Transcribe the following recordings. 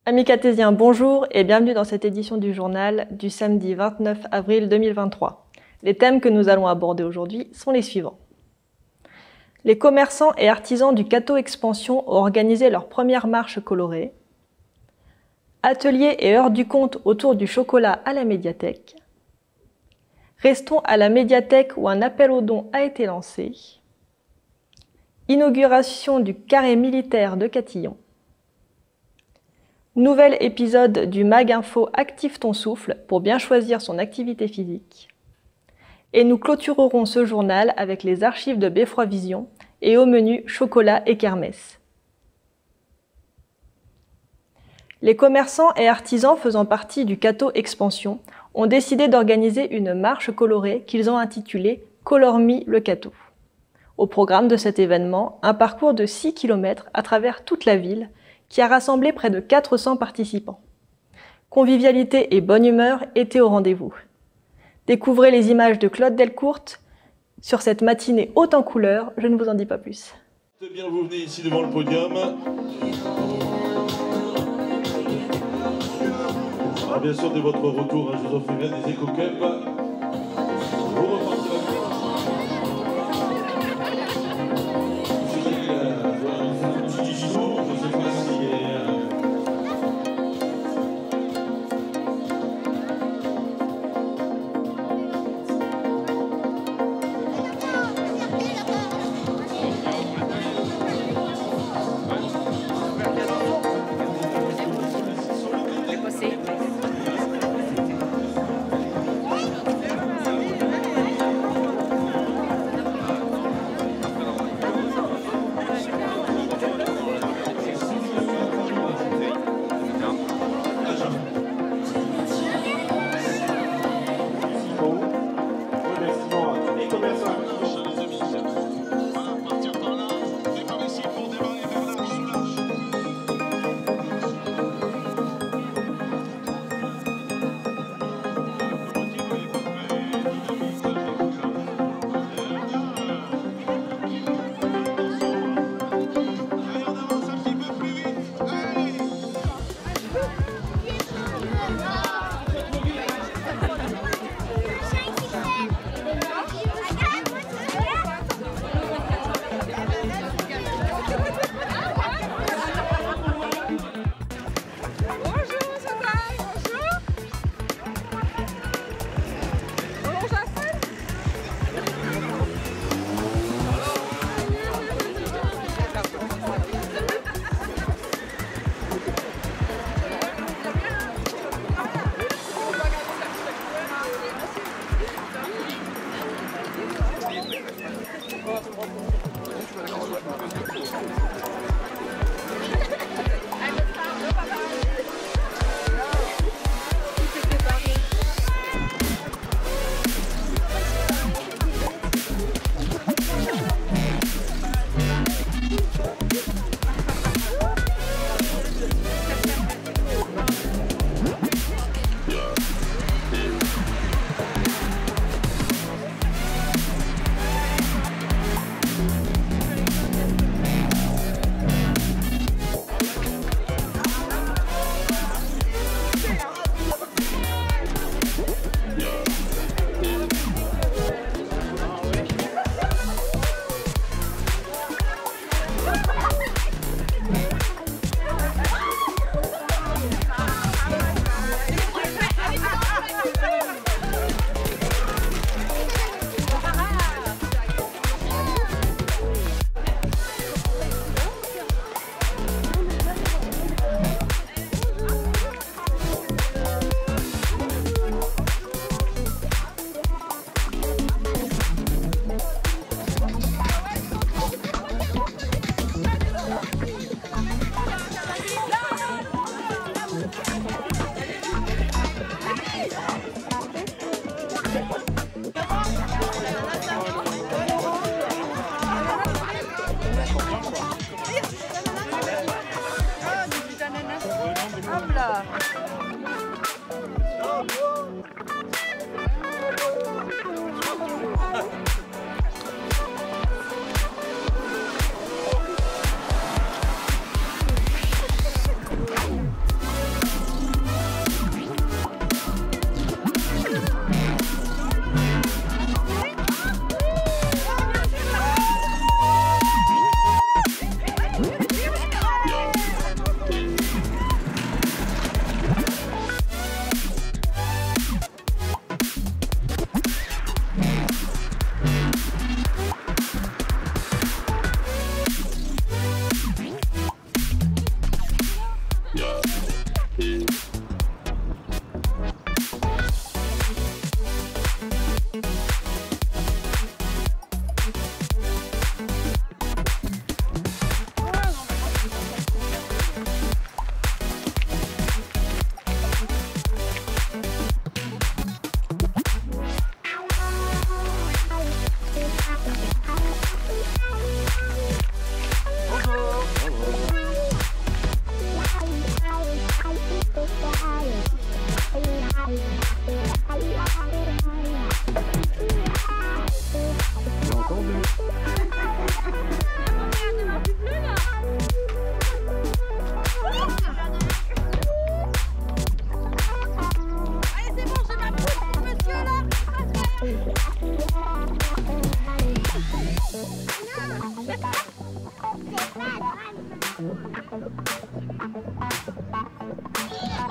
Amis cartésiens, bonjour et bienvenue dans cette édition du journal du samedi 29 avril 2023. Les thèmes que nous allons aborder aujourd'hui sont les suivants. Les commerçants et artisans du Cateau Expansion ont organisé leur première marche colorée. Ateliers et heures du compte autour du chocolat à la médiathèque. Restons à la médiathèque où un appel aux dons a été lancé. Inauguration du carré militaire de Catillon. Nouvel épisode du Mag Info Active ton souffle pour bien choisir son activité physique. Et nous clôturerons ce journal avec les archives de Beffroi Vision et au menu chocolat et kermesse. Les commerçants et artisans faisant partie du Cateau Expansion ont décidé d'organiser une marche colorée qu'ils ont intitulée « Color Me le Cateau ». Au programme de cet événement, un parcours de 6 km à travers toute la ville qui a rassemblé près de 400 participants. Convivialité et bonne humeur étaient au rendez-vous. Découvrez les images de Claude Delcourt sur cette matinée haute en couleurs, je ne vous en dis pas plus. Bien, vous venez ici devant le podium. Alors bien sûr, de votre retour, je vous offre bien des éco-cups. Vous repartez un petit discours, je ne sais pas si...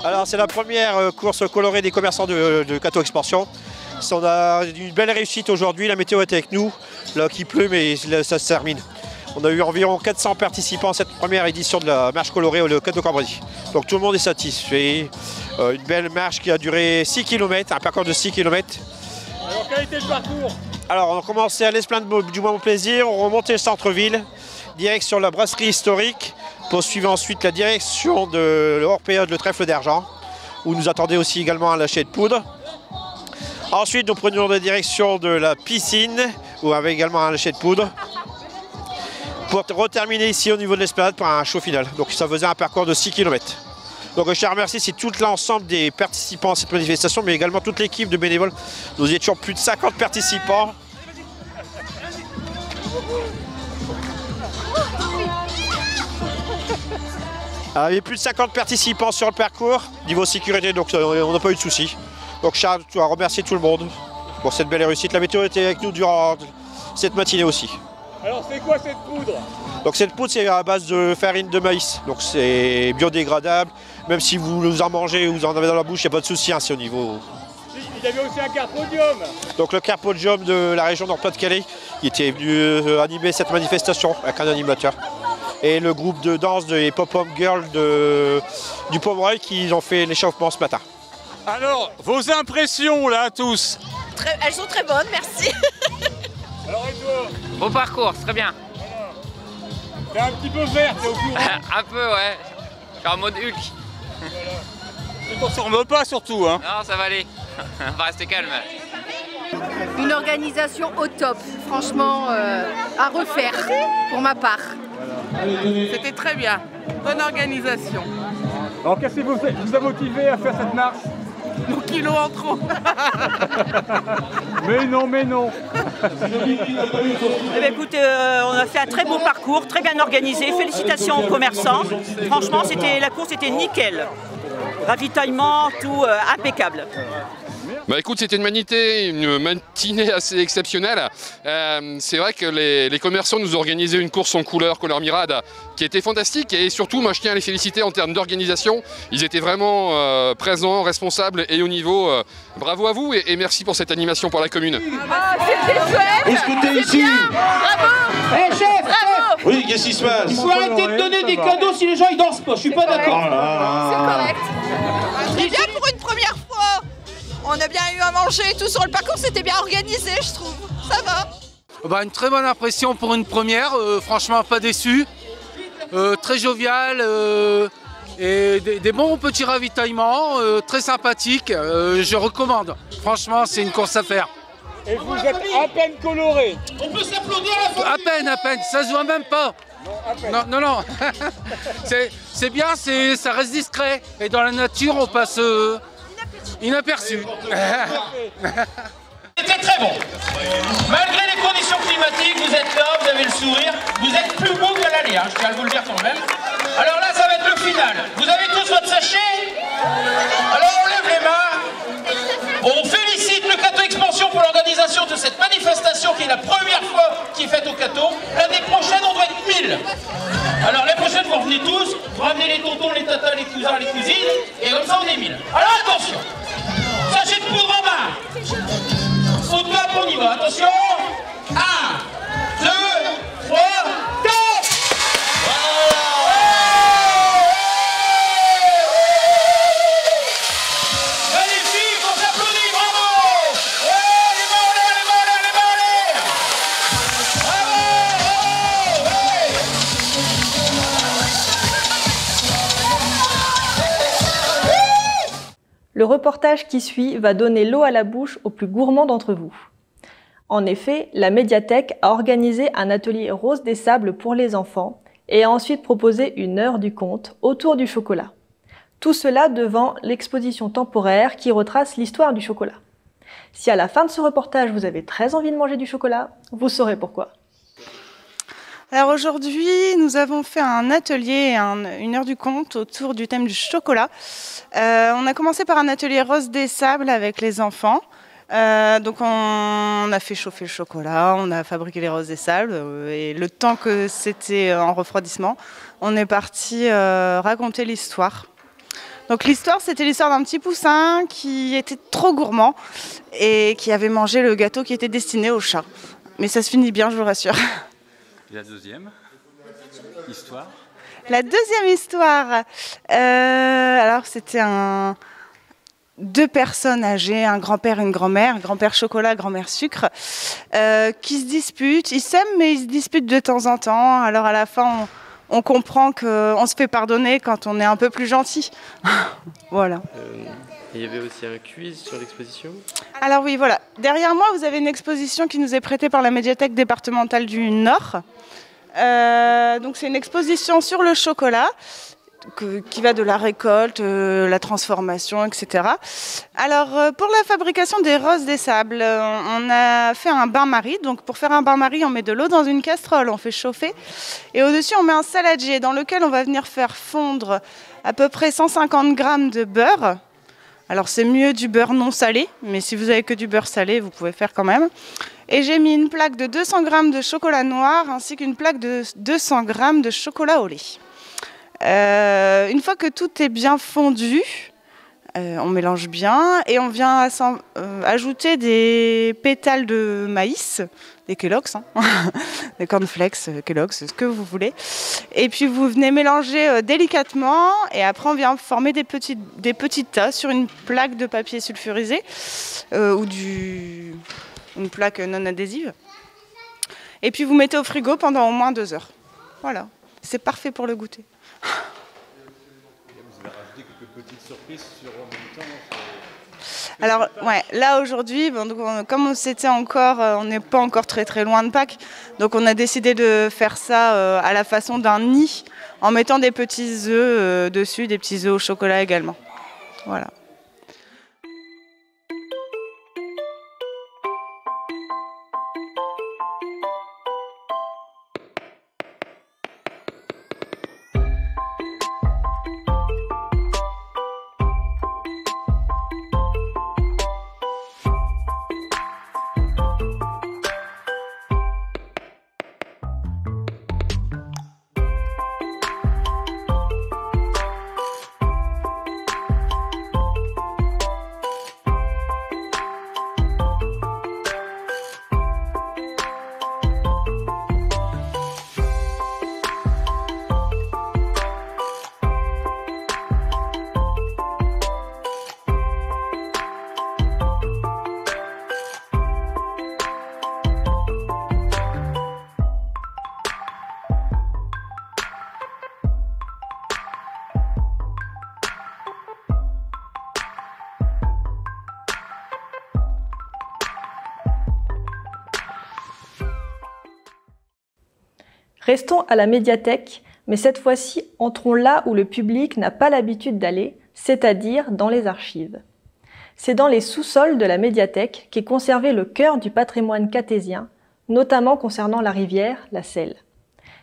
Alors c'est la première course colorée des commerçants de Cateau Expansion. On a une belle réussite aujourd'hui, la météo était avec nous, là qui pleut mais ça se termine. On a eu environ 400 participants à cette première édition de la marche colorée au Cateau Cambrésis. Donc tout le monde est satisfait. Une belle marche qui a duré 6 km, un parcours de 6 km. Alors quel était le parcours? Alors on a commencé à l'esplanade du Mont Plaisir, on remontait le centre-ville, direction la brasserie historique, poursuivant ensuite la direction de l'hors-période le trèfle d'argent, où nous attendait aussi également un lâcher de poudre. Ensuite nous prenions la direction de la piscine, où on avait également un lâcher de poudre, pour reterminer ici au niveau de l'esplanade pour un show final. Donc ça faisait un parcours de 6 km. Donc je tiens à remercier tout l'ensemble des participants à cette manifestation, mais également toute l'équipe de bénévoles. Nous étions plus de 50 participants. Il y avait plus de 50 participants sur le parcours, niveau sécurité, donc on n'a pas eu de soucis. Donc je tiens à remercier tout le monde pour cette belle réussite. La météo était avec nous durant cette matinée aussi. Alors c'est quoi cette poudre? Donc cette poudre c'est à base de farine de maïs, donc c'est biodégradable. Même si vous en mangez ou vous en avez dans la bouche, il n'y a pas de souci, hein, c'est au niveau... Il y avait aussi un carpodium. Donc le carpodium de la région Nord-Pas-de-Calais, qui était venu animer cette manifestation avec un animateur. Et le groupe de danse des Pop-Up Girls du Pomeroy qui ont fait l'échauffement ce matin. Alors, vos impressions là tous? Elles sont très bonnes, merci. Alors et toi? Beau parcours, très bien. T'es un petit peu vert, t'es au courant? Un peu, ouais. Je suis en mode Hulk. Voilà. Tu t'en sors pas surtout, hein? Non, ça va aller. On va rester calme. Une organisation au top, franchement, à refaire pour ma part. C'était très bien, bonne organisation. Alors qu'est-ce qui vous a motivé à faire cette marche? Mon kilo en trop. Mais non, mais non. Eh bien, écoute, on a fait un très beau parcours, très bien organisé. Félicitations aux commerçants. Franchement, la course était nickel. Ravitaillement, tout impeccable. Bah écoute, c'était une matinée assez exceptionnelle. C'est vrai que les commerçants nous ont organisé une course en couleur Mirade qui était fantastique et surtout moi je tiens à les féliciter en termes d'organisation. Ils étaient vraiment présents, responsables et au niveau. Bravo à vous et merci pour cette animation pour la commune. C'était chouette. Écoutez ici. Bravo. Hé chef, Bravo. Oui, qu'est-ce qui se passe? il faut arrêter de donner des cadeaux si les gens ils dansent pas, je suis pas d'accord. C'est correct. C'est bien pour une première fois. On a bien eu à manger et tout sur le parcours, c'était bien organisé, je trouve. Ça va. Bah, une très bonne impression pour une première, franchement pas déçu. Très jovial et des bons petits ravitaillements, très sympathiques. Je recommande. Franchement, c'est une course à faire. Et vous êtes à peine coloré. On peut s'applaudir à À peine, ça se voit même pas. Non. C'est bien, ça reste discret. Et dans la nature, on passe inaperçu. C'était très bon. Malgré les conditions climatiques, vous êtes là, vous avez le sourire, vous êtes plus beau qu'à l'aller, hein, je tiens à vous le dire quand même. Alors là, ça va être le final. Vous avez tous votre sachet? Alors on lève les mains. On félicite le Cateau Expansion pour l'organisation de cette manifestation qui est la première fois qui est faite au Cateau. L'année prochaine, on doit être 1000. Alors l'année prochaine, vous revenez tous, vous ramenez les tontons, les tatas, les cousins, les cousines, et comme ça, on est 1000. Alors attention, sachet de poudre en main. Au top, on y va. Attention. 1, 2, 3, top. Le reportage qui suit va donner l'eau à la bouche aux plus gourmands d'entre vous. En effet, la médiathèque a organisé un atelier Rose des Sables pour les enfants et a ensuite proposé une heure du conte autour du chocolat. Tout cela devant l'exposition temporaire qui retrace l'histoire du chocolat. Si à la fin de ce reportage vous avez très envie de manger du chocolat, vous saurez pourquoi. Alors aujourd'hui, nous avons fait un atelier, une heure du conte autour du thème du chocolat. On a commencé par un atelier Rose des Sables avec les enfants. Donc on a fait chauffer le chocolat, on a fabriqué les roses des sables et le temps que c'était en refroidissement, on est parti raconter l'histoire. Donc l'histoire, c'était l'histoire d'un petit poussin qui était trop gourmand et qui avait mangé le gâteau qui était destiné au chat. Mais ça se finit bien, je vous rassure. Et la deuxième histoire? La deuxième histoire, alors c'était deux personnes âgées, un grand-père et une grand-mère, grand-père chocolat, grand-mère sucre, qui se disputent. Ils s'aiment, mais ils se disputent de temps en temps. Alors à la fin, on comprend qu'on se fait pardonner quand on est un peu plus gentil. Voilà. Il y avait aussi un quiz sur l'exposition? Alors oui, voilà. Derrière moi, vous avez une exposition qui nous est prêtée par la médiathèque départementale du Nord. Donc c'est une exposition sur le chocolat, qui va de la récolte, la transformation, etc. Alors, pour la fabrication des roses des sables, on a fait un bain-marie. Donc, pour faire un bain-marie, on met de l'eau dans une casserole, on fait chauffer. Et au-dessus, on met un saladier dans lequel on va venir faire fondre à peu près 150 grammes de beurre. Alors, c'est mieux du beurre non salé, mais si vous avez que du beurre salé, vous pouvez faire quand même. Et j'ai mis une plaque de 200 grammes de chocolat noir ainsi qu'une plaque de 200 grammes de chocolat au lait. Une fois que tout est bien fondu, on mélange bien et on vient ajouter des pétales de maïs, des Kellogg's, des cornflakes, Kellogg's, ce que vous voulez. Et puis vous venez mélanger délicatement et après on vient former des petits tas sur une plaque de papier sulfurisé ou une plaque non adhésive. Et puis vous mettez au frigo pendant au moins 2 heures. Voilà, c'est parfait pour le goûter. Vous avez rajouté quelques petites surprises sur en même temps. Alors, ouais, là aujourd'hui, comme c'était encore, on n'est pas encore très loin de Pâques, donc on a décidé de faire ça à la façon d'un nid, en mettant des petits œufs dessus, des petits œufs au chocolat également. Voilà. Restons à la médiathèque, mais cette fois-ci, entrons là où le public n'a pas l'habitude d'aller, c'est-à-dire dans les archives. C'est dans les sous-sols de la médiathèque qu'est conservé le cœur du patrimoine cathésien, notamment concernant la rivière, la Selle.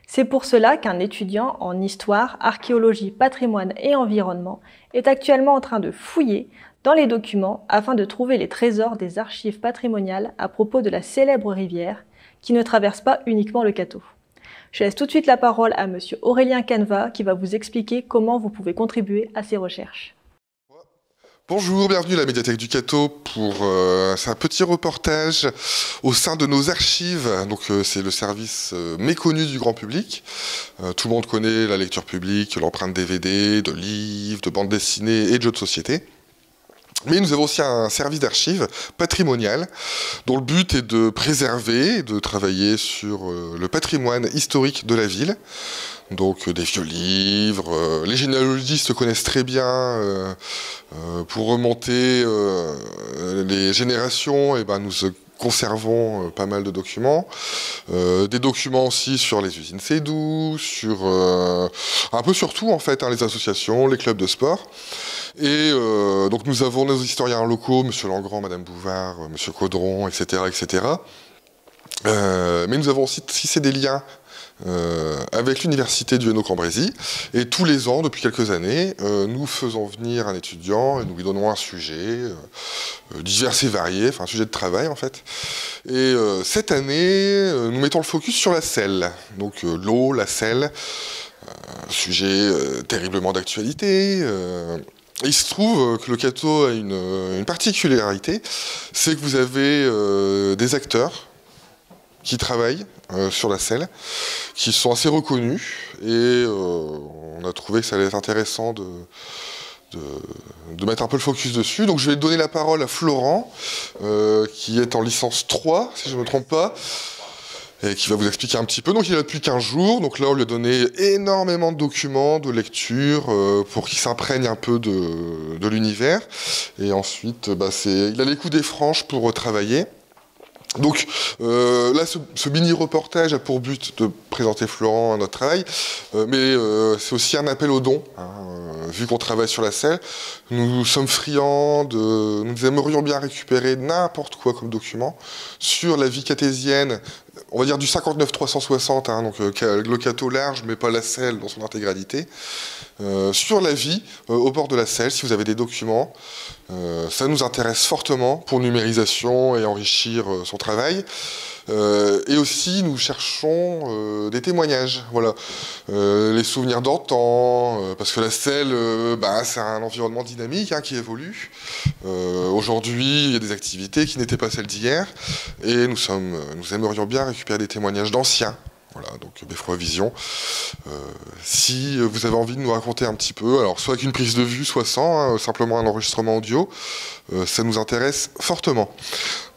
C'est pour cela qu'un étudiant en histoire, archéologie, patrimoine et environnement est actuellement en train de fouiller dans les documents afin de trouver les trésors des archives patrimoniales à propos de la célèbre rivière qui ne traverse pas uniquement le Cateau. Je laisse tout de suite la parole à monsieur Aurélien Caneva qui va vous expliquer comment vous pouvez contribuer à ces recherches. Bonjour, bienvenue à la médiathèque du Cateau pour un petit reportage au sein de nos archives. Donc c'est le service méconnu du grand public. Tout le monde connaît la lecture publique, l'empreinte DVD, de livres, de bandes dessinées et de jeux de société. Mais nous avons aussi un service d'archives patrimonial dont le but est de préserver et de travailler sur le patrimoine historique de la ville. Donc des vieux livres, les généalogistes connaissent très bien, pour remonter les générations, et ben nous conservons pas mal de documents. Des documents aussi sur les usines Seydoux, sur un peu sur tout en fait, hein, les associations, les clubs de sport. Et donc nous avons nos historiens locaux, M. Langrand, Mme Bouvard, M. Caudron, etc. etc. Mais nous avons aussi tissé des liens avec l'université du Hainaut-Cambrésis, et tous les ans, depuis quelques années, nous faisons venir un étudiant et nous lui donnons un sujet divers et varié, enfin un sujet de travail en fait. Et cette année, nous mettons le focus sur la selle, donc l'eau, la selle, sujet terriblement d'actualité. Il se trouve que le Cateau a une particularité, c'est que vous avez des acteurs qui travaillent sur la selle, qui sont assez reconnus, et on a trouvé que ça allait être intéressant de mettre un peu le focus dessus. Donc je vais donner la parole à Florent, qui est en licence 3, si je ne me trompe pas, et qui va vous expliquer un petit peu. Donc il est là depuis 15 jours, donc là on lui a donné énormément de documents, de lectures, pour qu'il s'imprègne un peu de l'univers. Et ensuite, il a les coups des franches pour travailler. Donc là, ce mini-reportage a pour but de présenter Florent à notre travail, mais c'est aussi un appel aux dons, hein, vu qu'on travaille sur la selle. Nous sommes friands, nous aimerions bien récupérer n'importe quoi comme document sur la vie catésienne, on va dire du 59-360, hein, donc le Cateau large, mais pas la selle dans son intégralité. Sur la vie au bord de la selle, si vous avez des documents, ça nous intéresse fortement pour numérisation et enrichir son travail. Et aussi, nous cherchons des témoignages, voilà, les souvenirs d'antan, parce que la selle, c'est un environnement dynamique, hein, qui évolue. Aujourd'hui, il y a des activités qui n'étaient pas celles d'hier, et nous aimerions bien récupérer des témoignages d'anciens. Voilà, donc Beffroi Vision. Si vous avez envie de nous raconter un petit peu, alors soit avec une prise de vue, soit sans, hein, simplement un enregistrement audio, ça nous intéresse fortement.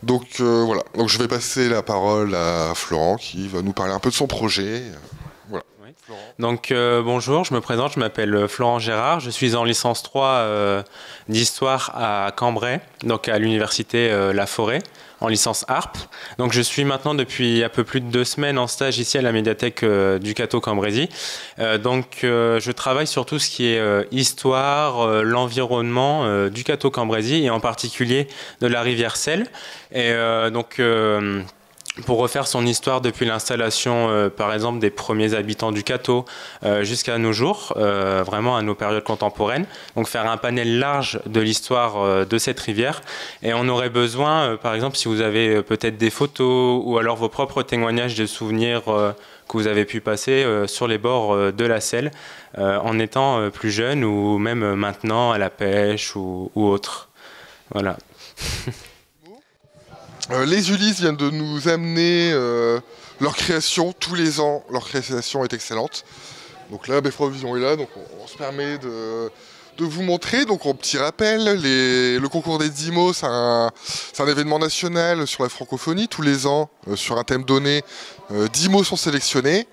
Donc voilà, donc je vais passer la parole à Florent qui va nous parler un peu de son projet. Voilà. Oui. Donc bonjour, je me présente, je m'appelle Florent Gérard, je suis en licence 3 d'histoire à Cambrai, donc à l'université La Forêt, en licence ARP. Donc je suis maintenant depuis un peu plus de 2 semaines en stage ici à la médiathèque du Cateau-Cambrésis. Donc je travaille sur tout ce qui est histoire, l'environnement du Cateau-Cambrésis et en particulier de la rivière Selle. Et donc pour refaire son histoire depuis l'installation, par exemple, des premiers habitants du Cateau jusqu'à nos jours, vraiment à nos périodes contemporaines. Donc faire un panel large de l'histoire de cette rivière. Et on aurait besoin, par exemple, si vous avez peut-être des photos ou alors vos propres témoignages de souvenirs que vous avez pu passer sur les bords de la Selle en étant plus jeune ou même maintenant à la pêche ou autre. Voilà. Les Ulysses viennent de nous amener leur création tous les ans. Leur création est excellente. Donc là, Beffroi Vision est là, donc on se permet de vous montrer. Donc en petit rappel, le concours des 10 mots, c'est un événement national sur la francophonie. Tous les ans, sur un thème donné, 10 mots sont sélectionnés.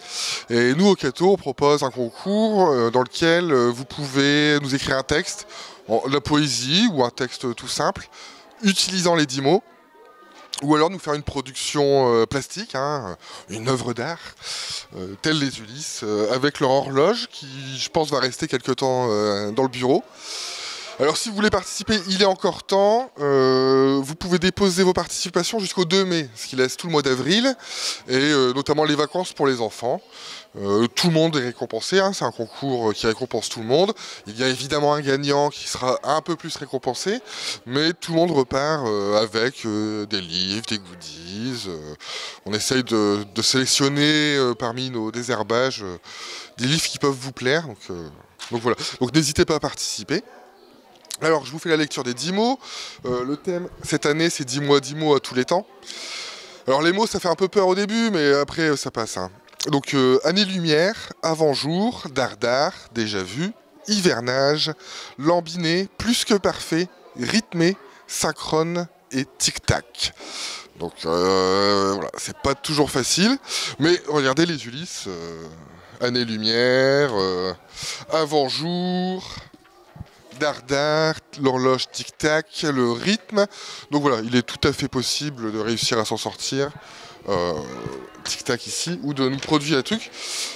Et nous, au Cateau, on propose un concours dans lequel vous pouvez nous écrire un texte, de la poésie ou un texte tout simple, utilisant les 10 mots. Ou alors nous faire une production plastique, hein, une œuvre d'art, telle les Ulysses, avec leur horloge qui, je pense, va rester quelque temps dans le bureau. Alors si vous voulez participer, il est encore temps. Vous pouvez déposer vos participations jusqu'au 2 mai, ce qui laisse tout le mois d'avril, et notamment les vacances pour les enfants. Tout le monde est récompensé, hein, c'est un concours qui récompense tout le monde. Il y a évidemment un gagnant qui sera un peu plus récompensé, mais tout le monde repart avec des livres, des goodies. On essaye de sélectionner parmi nos désherbages des livres qui peuvent vous plaire. Donc voilà, donc n'hésitez pas à participer. Alors je vous fais la lecture des 10 mots. Le thème cette année c'est 10 mots à tous les temps. Alors les mots ça fait un peu peur au début, mais après ça passe, hein. Donc année-lumière, avant-jour, dardard, déjà vu, hivernage, lambiné, plus que parfait, rythmé, synchrone et tic-tac. Donc voilà, c'est pas toujours facile, mais regardez les Ulysses, Année-lumière, avant-jour, dardard, l'horloge tic-tac, le rythme. Donc voilà, il est tout à fait possible de réussir à s'en sortir. Tic-tac ici, ou de nous produire un truc.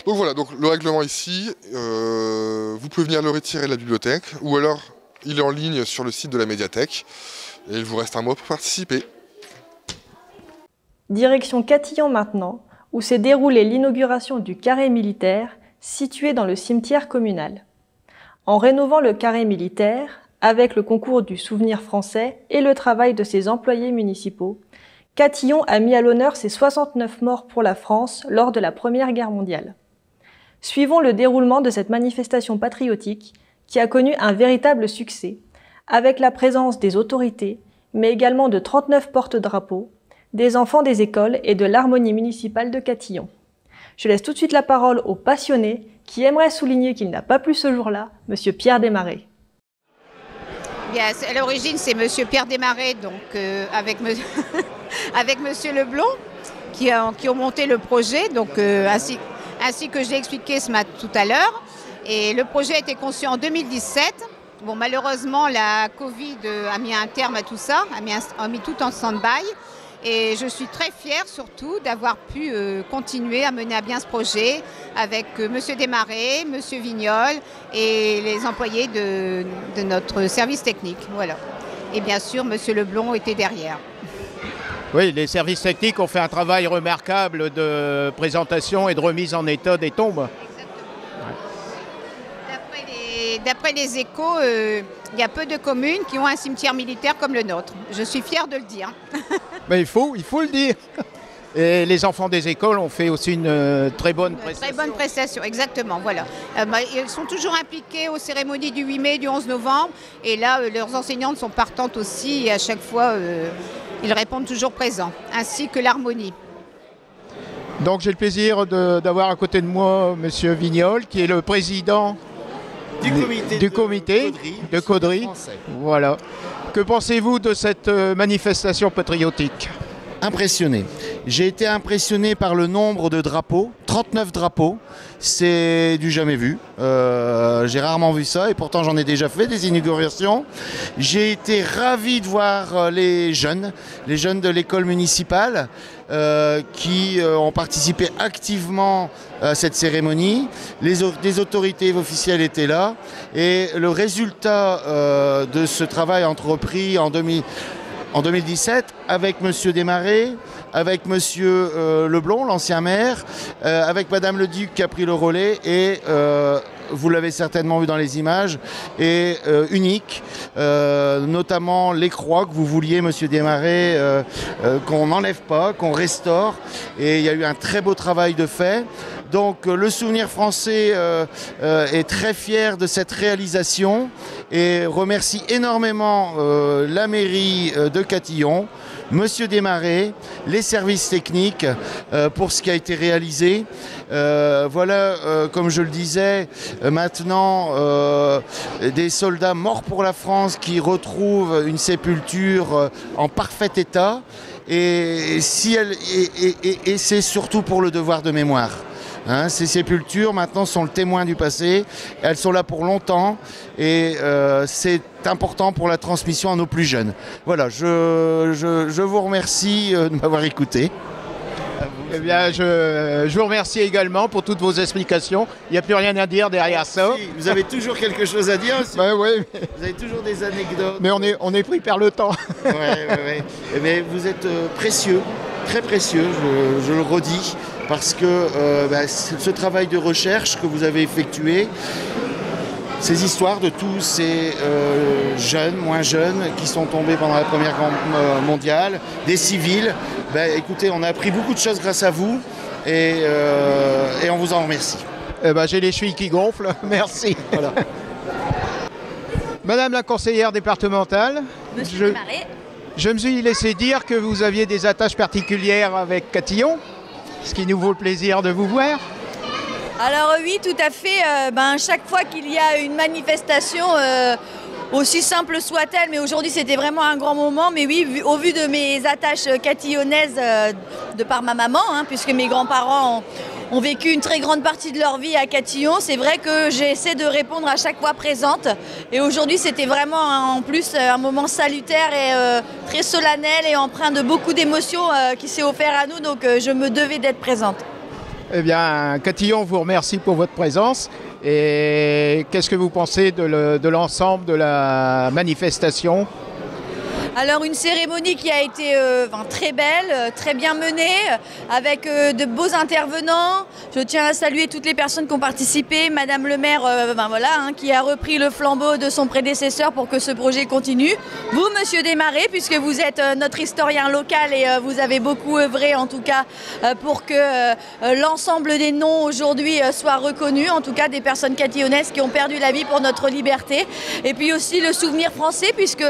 Donc voilà, donc le règlement ici, vous pouvez venir le retirer de la bibliothèque, ou alors il est en ligne sur le site de la médiathèque, et il vous reste un mois pour participer. Direction Catillon maintenant, où s'est déroulée l'inauguration du carré militaire, situé dans le cimetière communal. En rénovant le carré militaire, avec le concours du Souvenir français et le travail de ses employés municipaux, Catillon a mis à l'honneur ses 69 morts pour la France lors de la Première Guerre mondiale. Suivons le déroulement de cette manifestation patriotique qui a connu un véritable succès, avec la présence des autorités, mais également de 39 porte-drapeaux, des enfants des écoles et de l'harmonie municipale de Catillon. Je laisse tout de suite la parole au passionné qui aimerait souligner qu'il n'a pas pu ce jour-là, Monsieur Pierre Desmarais. Bien, à l'origine, c'est Monsieur Pierre Desmarais, donc avec Monsieur Leblond, qui ont monté le projet, donc ainsi que je l'ai expliqué tout à l'heure. Et le projet a été conçu en 2017. Bon, malheureusement, la Covid a mis un terme à tout ça, a mis tout en stand-by. Et je suis très fière surtout d'avoir pu continuer à mener à bien ce projet avec Monsieur Desmarais, Monsieur Vignol et les employés de notre service technique. Voilà. Et bien sûr, Monsieur Leblond était derrière. Oui, les services techniques ont fait un travail remarquable de présentation et de remise en état des tombes. D'après les échos, il y a peu de communes qui ont un cimetière militaire comme le nôtre. Je suis fière de le dire. Mais il faut le dire. Et les enfants des écoles ont fait aussi une très bonne prestation. Très bonne prestation, exactement, voilà. Ils sont toujours impliqués aux cérémonies du 8 mai, du 11 novembre. Et là, leurs enseignantes sont partantes aussi. Et à chaque fois, ils répondent toujours présents, ainsi que l'harmonie. Donc j'ai le plaisir d'avoir à côté de moi Monsieur Vignol, qui est le président du comité de Caudry. Voilà. Que pensez-vous de cette manifestation patriotique ? Impressionné. J'ai été impressionné par le nombre de drapeaux, 39 drapeaux, c'est du jamais vu. J'ai rarement vu ça et pourtant j'en ai déjà fait des inaugurations. J'ai été ravi de voir les jeunes de l'école municipale qui ont participé activement à cette cérémonie. Les autorités officielles étaient là et le résultat de ce travail entrepris en 2017 avec Monsieur Desmarais, avec Monsieur Leblond, l'ancien maire, avec Madame le Duc qui a pris le relais et vous l'avez certainement vu dans les images, et unique, notamment les croix que vous vouliez, Monsieur Desmarais, qu'on n'enlève pas, qu'on restaure, et il y a eu un très beau travail de fait. Donc le Souvenir français est très fier de cette réalisation et remercie énormément la mairie de Catillon, Monsieur Desmarais, les services techniques pour ce qui a été réalisé. Voilà, comme je le disais, maintenant des soldats morts pour la France qui retrouvent une sépulture en parfait état et c'est surtout pour le devoir de mémoire. Hein, ces sépultures maintenant sont le témoin du passé, elles sont là pour longtemps et c'est important pour la transmission à nos plus jeunes. Voilà, je vous remercie de m'avoir écouté. Eh bien, je vous remercie également pour toutes vos explications. Il n'y a plus rien à dire derrière ça. Si, vous avez toujours quelque chose à dire aussi. Ben, oui. Vous avez toujours des anecdotes. Mais on est pris par le temps. Ouais. Mais vous êtes précieux, très précieux, je le redis. Parce que ce travail de recherche que vous avez effectué, ces histoires de tous ces jeunes, moins jeunes, qui sont tombés pendant la Première Guerre mondiale, des civils, écoutez, on a appris beaucoup de choses grâce à vous et on vous en remercie. J'ai les chevilles qui gonflent, merci. Voilà. Madame la conseillère départementale, je me suis laissé dire que vous aviez des attaches particulières avec Catillon. Ce qui nous vaut le plaisir de vous voir. Alors oui, tout à fait. Chaque fois qu'il y a une manifestation, aussi simple soit-elle, mais aujourd'hui c'était vraiment un grand moment. Mais oui, au vu de mes attaches catillonnaises de par ma maman, puisque mes grands-parents ont vécu une très grande partie de leur vie à Catillon. C'est vrai que j'essaie de répondre à chaque fois présente. Et aujourd'hui, c'était vraiment en plus un moment salutaire et très solennel et empreint de beaucoup d'émotions qui s'est offert à nous. Donc je me devais d'être présente. Eh bien, Catillon vous remercie pour votre présence. Et qu'est-ce que vous pensez de l'ensemble de la manifestation ? Alors une cérémonie qui a été très belle, très bien menée, avec de beaux intervenants. Je tiens à saluer toutes les personnes qui ont participé. Madame le maire qui a repris le flambeau de son prédécesseur pour que ce projet continue. Vous, Monsieur Desmarais, puisque vous êtes notre historien local et vous avez beaucoup œuvré en tout cas pour que l'ensemble des noms aujourd'hui soient reconnus, en tout cas des personnes catillonnaises qui ont perdu la vie pour notre liberté. Et puis aussi le souvenir français, puisque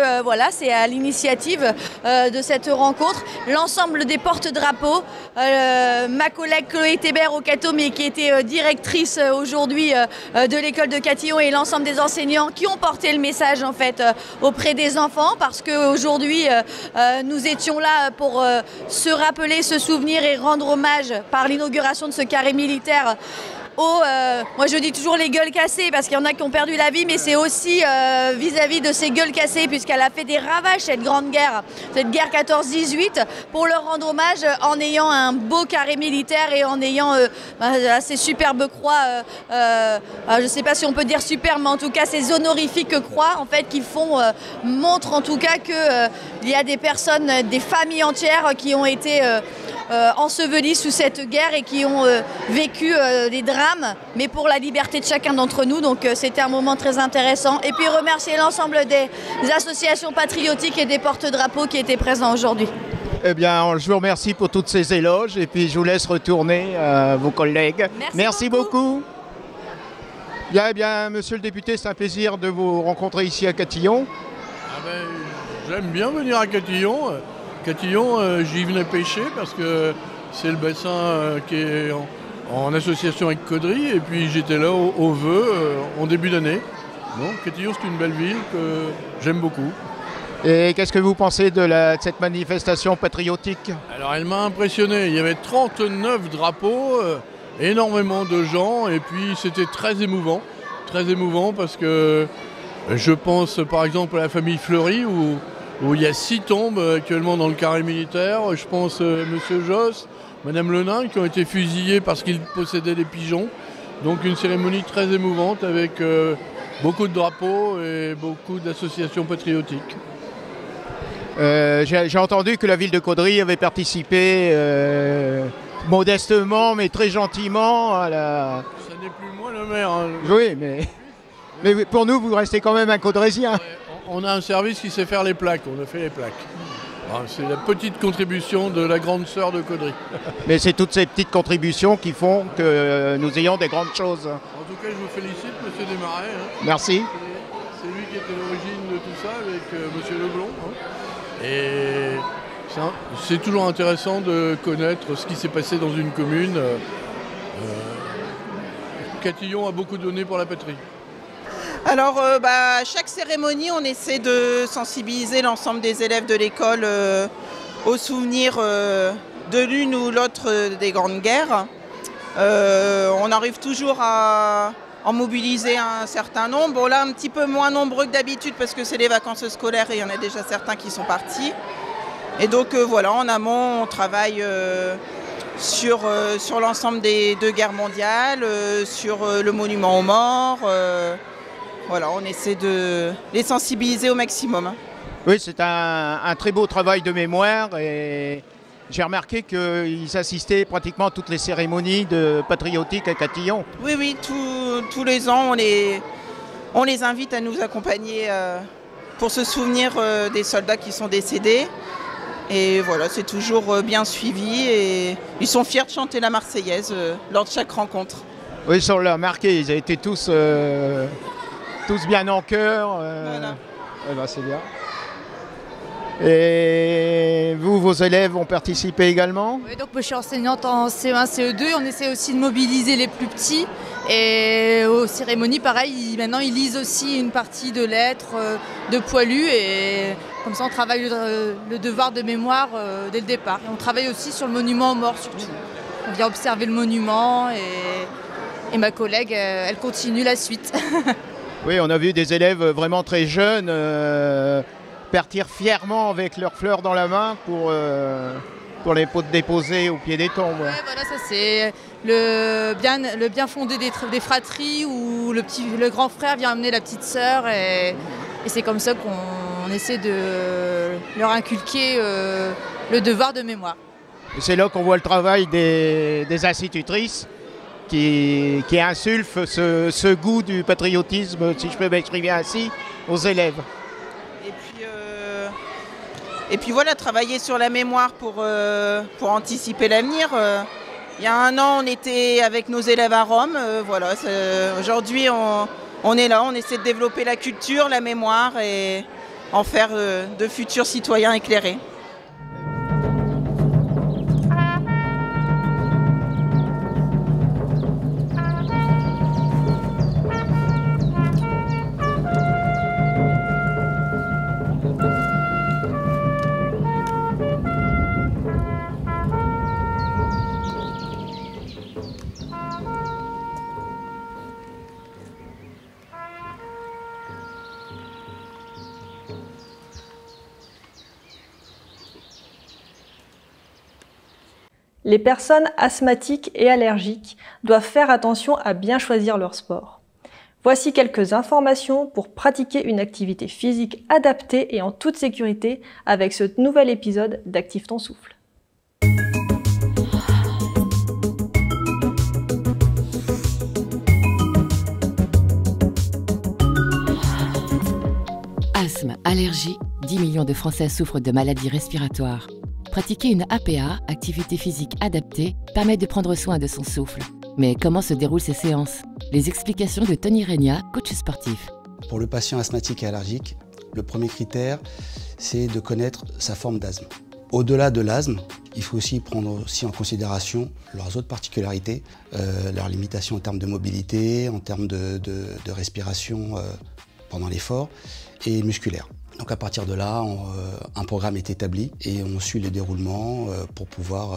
c'est à l'initiative de cette rencontre, l'ensemble des porte-drapeaux, ma collègue Chloé Thébert au Cateau, mais qui était directrice aujourd'hui de l'école de Catillon, et l'ensemble des enseignants qui ont porté le message en fait auprès des enfants, parce qu'aujourd'hui nous étions là pour se rappeler, se souvenir et rendre hommage par l'inauguration de ce carré militaire moi je dis toujours les gueules cassées, parce qu'il y en a qui ont perdu la vie, mais c'est aussi vis-à-vis de ces gueules cassées, puisqu'elle a fait des ravages cette grande guerre, cette guerre 14-18, pour leur rendre hommage en ayant un beau carré militaire et en ayant ces superbes croix, je ne sais pas si on peut dire superbes, mais en tout cas ces honorifiques croix en fait qui montrent en tout cas qu'il y a des personnes, des familles entières qui ont été ensevelies sous cette guerre et qui ont vécu des drames, mais pour la liberté de chacun d'entre nous. Donc c'était un moment très intéressant. Et puis remercier l'ensemble des associations patriotiques et des porte-drapeaux qui étaient présents aujourd'hui. Eh bien, je vous remercie pour toutes ces éloges et puis je vous laisse retourner vos collègues. Merci beaucoup. Bien, eh bien, monsieur le député, c'est un plaisir de vous rencontrer ici à Catillon. J'aime bien venir à Catillon. Catillon, j'y venais pêcher parce que c'est le bassin qui est en association avec Caudry, et puis j'étais là au vœu en début d'année. Donc Catillon, c'est une belle ville que j'aime beaucoup. Et qu'est-ce que vous pensez de cette manifestation patriotique? Alors elle m'a impressionné, il y avait 39 drapeaux, énormément de gens, et puis c'était très émouvant parce que je pense par exemple à la famille Fleury où il y a 6 tombes actuellement dans le carré militaire. Je pense Monsieur Josse, Madame Lenain, qui ont été fusillés parce qu'ils possédaient des pigeons. Donc une cérémonie très émouvante avec beaucoup de drapeaux et beaucoup d'associations patriotiques. J'ai entendu que la ville de Caudry avait participé modestement mais très gentiment à la... Ça n'est plus moi le maire. Hein. Oui, mais pour nous, vous restez quand même un caudrésien. Ouais, on a un service qui sait faire les plaques, on a fait les plaques. C'est la petite contribution de la grande sœur de Caudry. Mais c'est toutes ces petites contributions qui font que nous ayons des grandes choses. En tout cas, je vous félicite, Monsieur Desmarais. Hein. Merci. C'est lui qui était à l'origine de tout ça avec Monsieur Leblond. Hein. Et c'est toujours intéressant de connaître ce qui s'est passé dans une commune. Catillon a beaucoup donné pour la patrie. Alors, à chaque cérémonie, on essaie de sensibiliser l'ensemble des élèves de l'école au souvenir de l'une ou l'autre des grandes guerres. On arrive toujours à en mobiliser un certain nombre. Bon, là, un petit peu moins nombreux que d'habitude parce que c'est les vacances scolaires et il y en a déjà certains qui sont partis. Et donc, voilà, en amont, on travaille sur l'ensemble des 2 guerres mondiales, sur le monument aux morts. Voilà, on essaie de les sensibiliser au maximum. Hein. Oui, c'est un très beau travail de mémoire et j'ai remarqué qu'ils assistaient pratiquement à toutes les cérémonies patriotiques à Catillon. Oui, tous les ans, on les invite à nous accompagner pour se souvenir des soldats qui sont décédés. Et voilà, c'est toujours bien suivi et ils sont fiers de chanter la Marseillaise lors de chaque rencontre. Oui, on l'a remarqué, ils étaient tous bien en cœur. Voilà. C'est bien. Et vous, vos élèves ont participé également? Oui, donc moi, je suis enseignante en CE1, CE2. On essaie aussi de mobiliser les plus petits. Et aux cérémonies, pareil, maintenant ils lisent aussi une partie de lettres de poilus. Et comme ça, on travaille le devoir de mémoire dès le départ. Et on travaille aussi sur le monument aux morts surtout. vient observer le monument et ma collègue, elle continue la suite. Oui, on a vu des élèves vraiment très jeunes partir fièrement avec leurs fleurs dans la main pour les déposer au pied des tombes. Ouais, voilà, ça c'est le bien fondé des fratries où le grand frère vient amener la petite sœur et c'est comme ça qu'on essaie de leur inculquer le devoir de mémoire. C'est là qu'on voit le travail des institutrices qui insufflent ce goût du patriotisme, si je peux m'exprimer ainsi, aux élèves. Et puis voilà, travailler sur la mémoire pour anticiper l'avenir. Il y a un an, on était avec nos élèves à Rome. Voilà, aujourd'hui, on est là, on essaie de développer la culture, la mémoire et en faire de futurs citoyens éclairés. Les personnes asthmatiques et allergiques doivent faire attention à bien choisir leur sport. Voici quelques informations pour pratiquer une activité physique adaptée et en toute sécurité avec ce nouvel épisode d'Active ton souffle. Asthme, allergie, 10 millions de Français souffrent de maladies respiratoires. Pratiquer une APA, activité physique adaptée, permet de prendre soin de son souffle. Mais comment se déroulent ces séances? Les explications de Tony Regna, coach sportif. Pour le patient asthmatique et allergique, le premier critère, c'est de connaître sa forme d'asthme. Au-delà de l'asthme, il faut aussi prendre en considération leurs autres particularités, leurs limitations en termes de mobilité, en termes de respiration pendant l'effort et musculaire. Donc à partir de là, un programme est établi et on suit le déroulement pour pouvoir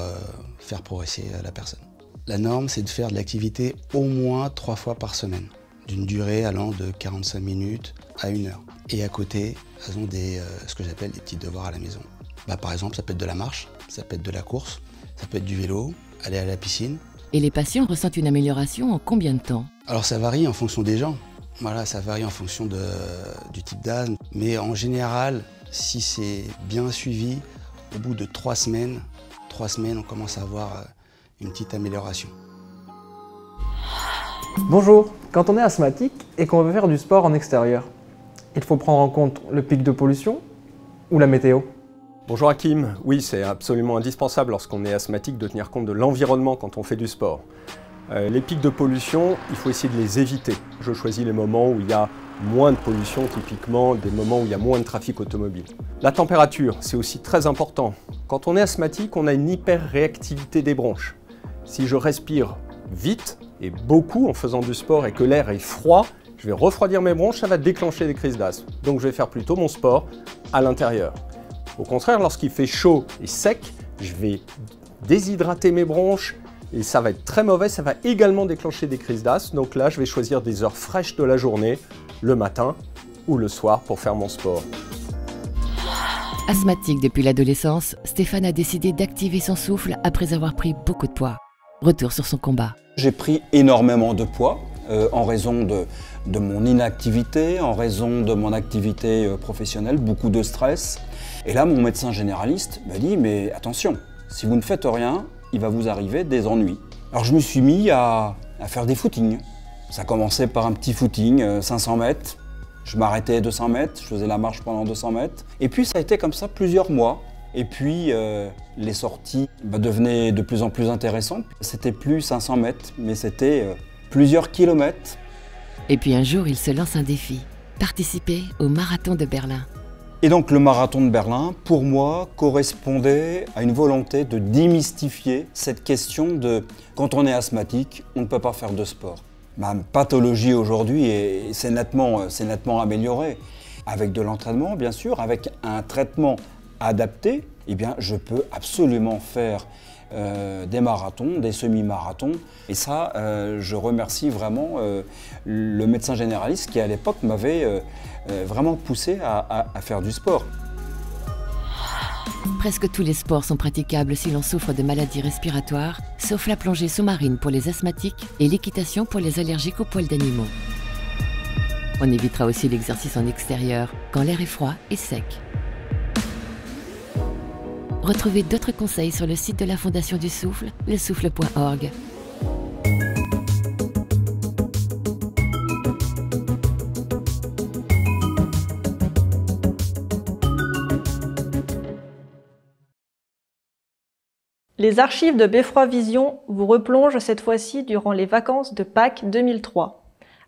faire progresser la personne. La norme, c'est de faire de l'activité au moins 3 fois par semaine, d'une durée allant de 45 minutes à 1 heure. Et à côté, elles ont ce que j'appelle des petits devoirs à la maison. Par exemple, ça peut être de la marche, ça peut être de la course, ça peut être du vélo, aller à la piscine. Et les patients ressentent une amélioration en combien de temps? Alors ça varie en fonction des gens. Voilà, ça varie en fonction du type d'asthme. Mais en général, si c'est bien suivi, au bout de 3 semaines, on commence à avoir une petite amélioration. Bonjour, quand on est asthmatique et qu'on veut faire du sport en extérieur, il faut prendre en compte le pic de pollution ou la météo? Bonjour Hakim, oui c'est absolument indispensable lorsqu'on est asthmatique de tenir compte de l'environnement quand on fait du sport. Les pics de pollution, il faut essayer de les éviter. Je choisis les moments où il y a moins de pollution, typiquement des moments où il y a moins de trafic automobile. La température, c'est aussi très important. Quand on est asthmatique, on a une hyperréactivité des bronches. Si je respire vite et beaucoup en faisant du sport et que l'air est froid, je vais refroidir mes bronches, ça va déclencher des crises d'asthme. Donc je vais faire plutôt mon sport à l'intérieur. Au contraire, lorsqu'il fait chaud et sec, je vais déshydrater mes bronches, et ça va être très mauvais, ça va également déclencher des crises d'asthme. Donc là, je vais choisir des heures fraîches de la journée, le matin ou le soir pour faire mon sport. Asthmatique depuis l'adolescence, Stéphane a décidé d'activer son souffle après avoir pris beaucoup de poids. Retour sur son combat. J'ai pris énormément de poids en raison de mon inactivité, en raison de mon activité professionnelle, beaucoup de stress. Et là, mon médecin généraliste m'a dit « mais attention, si vous ne faites rien, il va vous arriver des ennuis ». Alors je me suis mis à faire des footings. Ça commençait par un petit footing, 500 mètres. Je m'arrêtais 200 mètres, je faisais la marche pendant 200 mètres. Et puis ça a été comme ça plusieurs mois. Et puis les sorties devenaient de plus en plus intéressantes. C'était plus 500 mètres, mais c'était plusieurs kilomètres. Et puis un jour, il se lance un défi, participer au marathon de Berlin. Et donc le marathon de Berlin, pour moi, correspondait à une volonté de démystifier cette question de quand on est asthmatique, on ne peut pas faire de sport. Ma pathologie aujourd'hui s'est nettement améliorée. Avec de l'entraînement, bien sûr, avec un traitement adapté, eh bien, je peux absolument faire des marathons, des semi-marathons. Et ça, je remercie vraiment le médecin généraliste qui à l'époque m'avait vraiment poussé à faire du sport. Presque tous les sports sont praticables si l'on souffre de maladies respiratoires, sauf la plongée sous-marine pour les asthmatiques et l'équitation pour les allergiques aux poils d'animaux. On évitera aussi l'exercice en extérieur quand l'air est froid et sec. Retrouvez d'autres conseils sur le site de la Fondation du Souffle, lesouffle.org. Les archives de Beffroi Vision vous replongent cette fois-ci durant les vacances de Pâques 2003,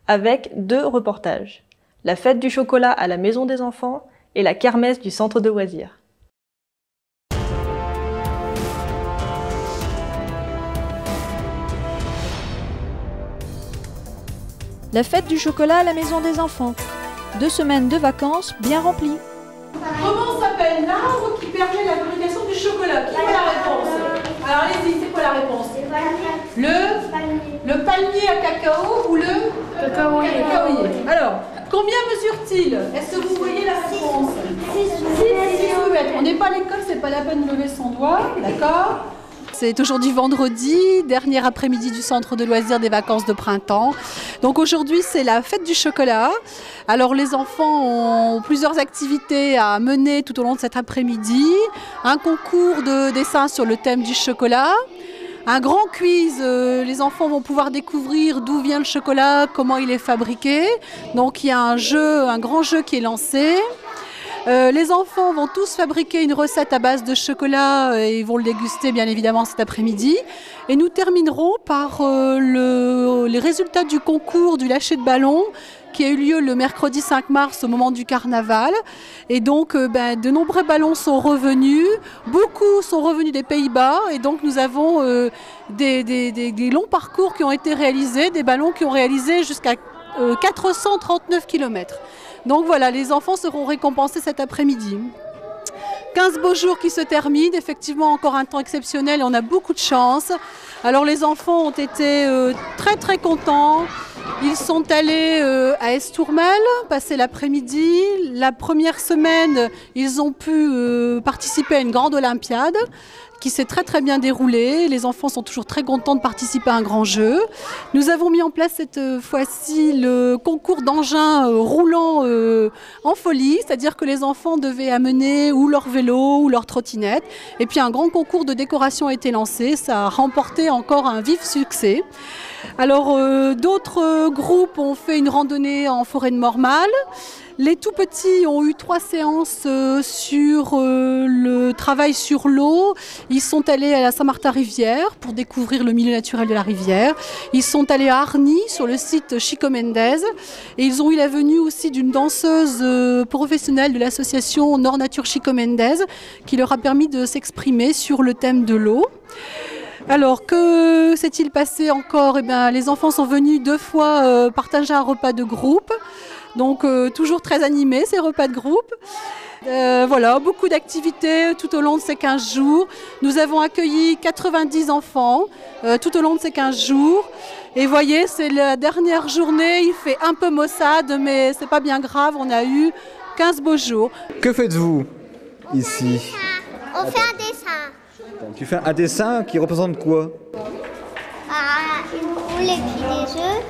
avec 2 reportages, la fête du chocolat à la Maison des Enfants et la kermesse du centre de loisirs. La fête du chocolat à la Maison des Enfants. 2 semaines de vacances bien remplies. Comment s'appelle l'arbre qui permet la fabrication du chocolat? Qui a la réponse? Alors allez-y, c'est quoi la réponse? Le palmier à cacao ou le cacaoyer. Alors, combien mesure-t-il? Est-ce que vous voyez la réponse? 6 mètres. On n'est pas à l'école, c'est pas la peine de lever son doigt, d'accord? C'est aujourd'hui vendredi, dernier après-midi du centre de loisirs des vacances de printemps. Donc aujourd'hui, c'est la fête du chocolat. Alors les enfants ont plusieurs activités à mener tout au long de cet après-midi. Un concours de dessin sur le thème du chocolat. Un grand quiz, les enfants vont pouvoir découvrir d'où vient le chocolat, comment il est fabriqué. Donc il y a un grand jeu qui est lancé. Les enfants vont tous fabriquer une recette à base de chocolat et ils vont le déguster bien évidemment cet après-midi. Et nous terminerons par les résultats du concours du lâcher de ballon qui a eu lieu le mercredi 5 mars au moment du carnaval. Et donc de nombreux ballons sont revenus, beaucoup sont revenus des Pays-Bas et donc nous avons des longs parcours qui ont été réalisés, des ballons qui ont réalisé jusqu'à 439 km. Donc voilà, les enfants seront récompensés cet après-midi. 15 beaux jours qui se terminent, effectivement encore un temps exceptionnel et on a beaucoup de chance. Alors les enfants ont été très très contents. Ils sont allés à Estourmel, passer l'après-midi. La première semaine, ils ont pu participer à une grande olympiade qui s'est très très bien déroulée. Les enfants sont toujours très contents de participer à un grand jeu. Nous avons mis en place cette fois-ci le concours d'engins roulants en folie, c'est-à-dire que les enfants devaient amener ou leur vélo ou leur trottinette. Et puis un grand concours de décoration a été lancé, ça a remporté encore un vif succès. Alors d'autres groupes ont fait une randonnée en forêt de Mormal. Les tout petits ont eu 3 séances sur le travail sur l'eau. Ils sont allés à la Saint-Martin-Rivière pour découvrir le milieu naturel de la rivière. Ils sont allés à Arny sur le site Chico Mendez. Et ils ont eu la venue aussi d'une danseuse professionnelle de l'association Nord Nature Chico Mendez qui leur a permis de s'exprimer sur le thème de l'eau. Alors, que s'est-il passé encore? Eh bien, les enfants sont venus 2 fois partager un repas de groupe. Donc, toujours très animés, ces repas de groupe. Voilà, beaucoup d'activités tout au long de ces 15 jours. Nous avons accueilli 90 enfants tout au long de ces 15 jours. Et voyez, c'est la dernière journée, il fait un peu maussade, mais c'est pas bien grave, on a eu 15 beaux jours. Que faites-vous ici? On fait un dessin. Tu fais un dessin qui représente quoi? Une poule et puis des œufs.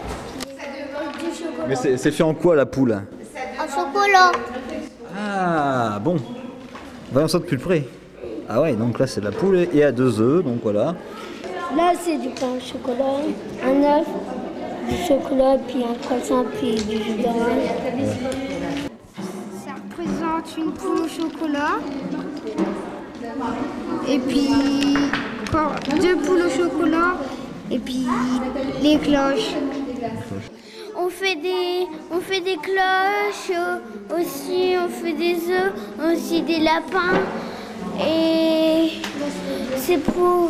Du chocolat. Mais c'est fait en quoi la poule? En chocolat. Ah bon. Voyons ça de plus près. Ah ouais, donc là c'est la poule et il y a 2 œufs, donc voilà. Là c'est du pain au chocolat, un œuf, du chocolat, puis un croissant, puis du jus d'orange. Ça représente une poule au chocolat. Et puis 2 poules au chocolat et puis les cloches. On fait des cloches aussi, on fait des œufs, aussi des lapins et c'est pour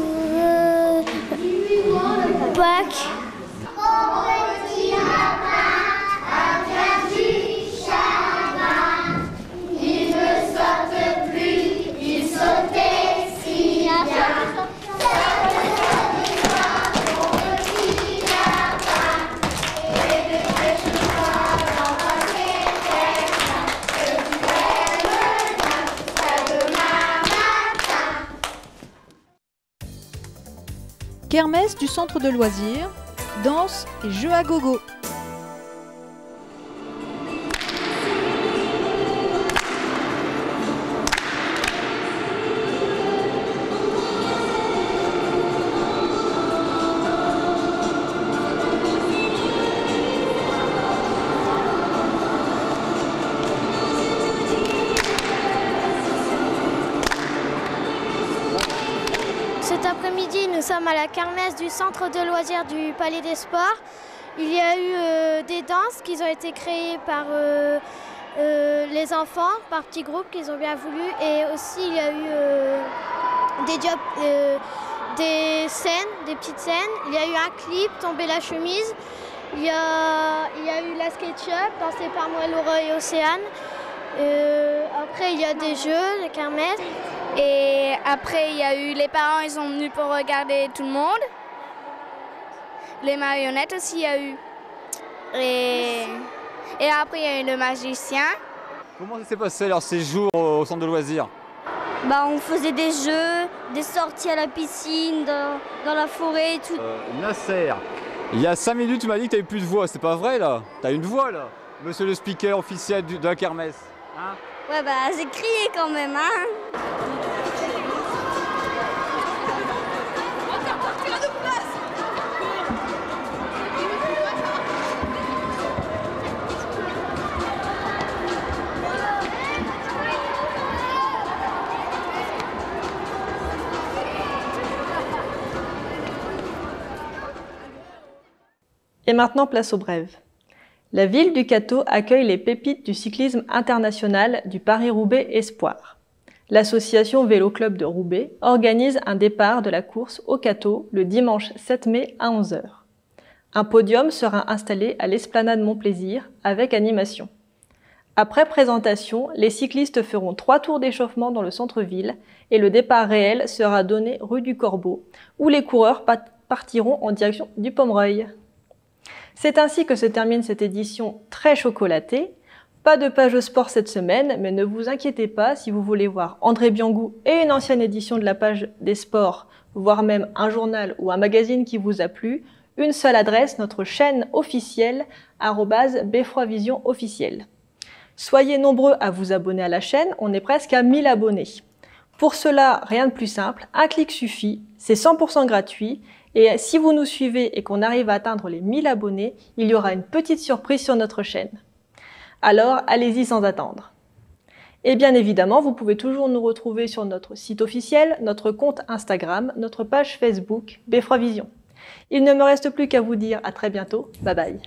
Pâques. Au petit lapin, à plein du chagrin, il ne saute plus, il sautait si bien. Kermesse du centre de loisirs, danse et jeux à gogo. Cet après-midi, nous sommes à la kermesse du centre de loisirs du Palais des Sports. Il y a eu des danses qui ont été créées par les enfants, par petits groupes qu'ils ont bien voulu. Et aussi, il y a eu des scènes, des petites scènes. Il y a eu un clip, Tomber la chemise. Il y a eu la SketchUp, dansée par moi, Laura et Océane. Après, il y a des jeux, les kermesses. Et après, il y a eu les parents, ils sont venus pour regarder tout le monde. Les marionnettes aussi, il y a eu. Et après, il y a eu le magicien. Comment ça s'est passé leur séjour au centre de loisirs? On faisait des jeux, des sorties à la piscine, dans la forêt et tout. Nasser, il y a 5 minutes, tu m'as dit que tu n'avais plus de voix. C'est pas vrai là? Tu as une voix là, monsieur le speaker officiel de la kermesse. Hein? Ouais, j'ai crié quand même, hein. Et maintenant, place aux brèves. La ville du Cateau accueille les pépites du cyclisme international du Paris-Roubaix Espoir. L'association Vélo Club de Roubaix organise un départ de la course au Cateau le dimanche 7 mai à 11 h. Un podium sera installé à l'esplanade Montplaisir avec animation. Après présentation, les cyclistes feront 3 tours d'échauffement dans le centre-ville et le départ réel sera donné rue du Corbeau, où les coureurs partiront en direction du Pomereuil. C'est ainsi que se termine cette édition très chocolatée. Pas de page sport cette semaine, mais ne vous inquiétez pas, si vous voulez voir André Biangou et une ancienne édition de la page des sports, voire même un journal ou un magazine qui vous a plu, une seule adresse, notre chaîne officielle, @Beffroi-Vision officielle. Soyez nombreux à vous abonner à la chaîne, on est presque à 1000 abonnés. Pour cela, rien de plus simple, un clic suffit, c'est 100% gratuit. Et si vous nous suivez et qu'on arrive à atteindre les 1000 abonnés, il y aura une petite surprise sur notre chaîne. Alors, allez-y sans attendre. Et bien évidemment, vous pouvez toujours nous retrouver sur notre site officiel, notre compte Instagram, notre page Facebook, Beffroi Vision. Il ne me reste plus qu'à vous dire à très bientôt. Bye bye.